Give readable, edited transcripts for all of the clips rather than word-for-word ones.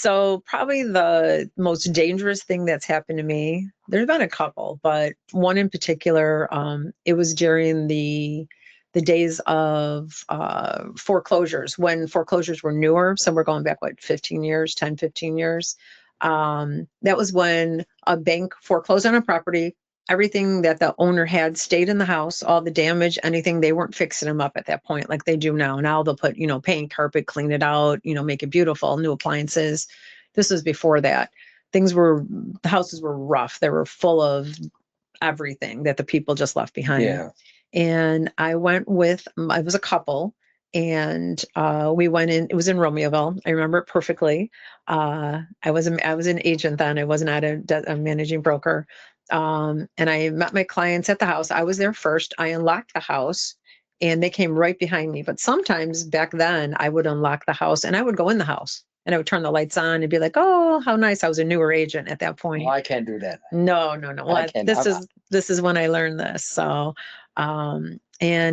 So probably the most dangerous thing that's happened to me, there's been a couple, but one in particular, it was during the days of foreclosures, when foreclosures were newer. So we're going back, what, 15 years, 10, 15 years. That was when a bank foreclosed on a property. Everything that the owner had stayed in the house, all the damage, anything, they weren't fixing them up at that point like they do now. Now they'll put, paint, carpet, clean it out, make it beautiful, new appliances. This was before that. The houses were rough. They were full of everything that the people just left behind. Yeah. And I was a couple, and we went in. It was in Romeoville. I remember it perfectly. I was an agent then. I was not a managing broker. And I met my clients at the house. I was there first. I unlocked the house, and they came right behind me. But sometimes back then, I would unlock the house and I would go in the house and I would turn the lights on and be like, "Oh, how nice!" I was a newer agent at that point. Well, I can't do that. No, no, no. Well, this is when I learned this. So, and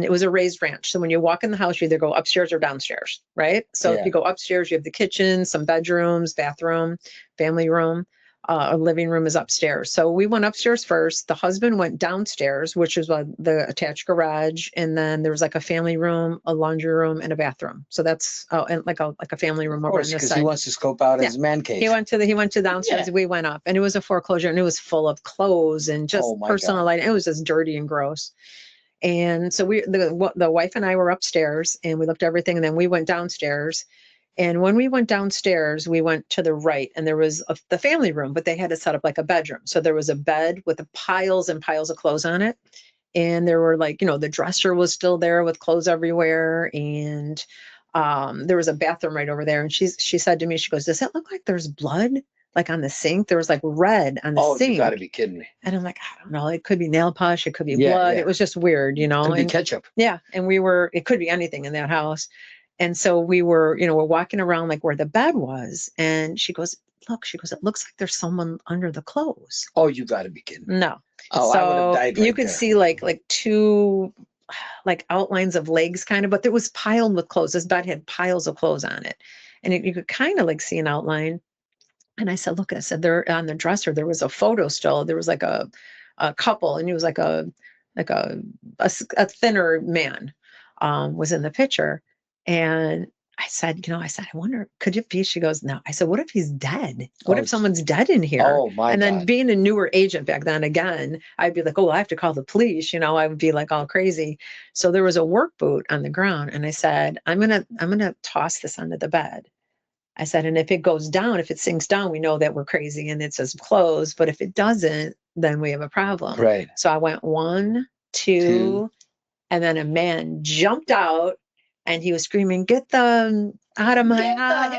it was a raised ranch. So when you walk in the house, you either go upstairs or downstairs, right? So if you go upstairs, you have the kitchen, some bedrooms, bathroom, family room. A living room is upstairs. So we went upstairs first. The husband went downstairs, which is the attached garage, and then there was like a family room, a laundry room, and a bathroom. So that's and like a family room over on this because side. he wants to scope out his man cave. He went to downstairs. We went up, and it was a foreclosure, and it was full of clothes and just personal items. It was just dirty and gross. And so the wife and I were upstairs, and we looked at everything, and then we went downstairs. And when we went downstairs, we went to the right, and there was the family room, but they had it set up like a bedroom. So there was a bed with piles and piles of clothes on it. And there were the dresser was still there with clothes everywhere. And there was a bathroom right over there. And she said to me, she goes, "Does it look like there's blood? Like on the sink? There was like red on the sink." Oh, you gotta be kidding me. And I'm like, "I don't know. It could be nail polish. It could be blood." Yeah. It was just weird, Could be ketchup. Yeah. And it could be anything in that house. And so we're walking around like where the bed was. And she goes, "Look," she goes, "it looks like there's someone under the clothes." Oh, you gotta be kidding. No. Oh, so I would have died you could see like two outlines of legs kind of, but it was piled with clothes. This bed had piles of clothes on it. And you could kind of see an outline. And I said, "Look," I said, "there on the dresser, there was a photo still. There was like a couple, and it was like a thinner man was in the picture." And I said, "I wonder, could it be?" She goes, "No." I said, "What if he's dead? What if someone's dead in here?" Oh my And then God. being a newer agent back then, again, I'd be like, "Oh, I have to call the police." I would be like all crazy. So there was a work boot on the ground, and I said, I'm gonna toss this under the bed." I said, "And if it goes down, if it sinks down, we know that we're crazy and it says closed. But if it doesn't, then we have a problem." Right. So I went 1, 2, and then a man jumped out, and he was screaming, "Get them out of my house."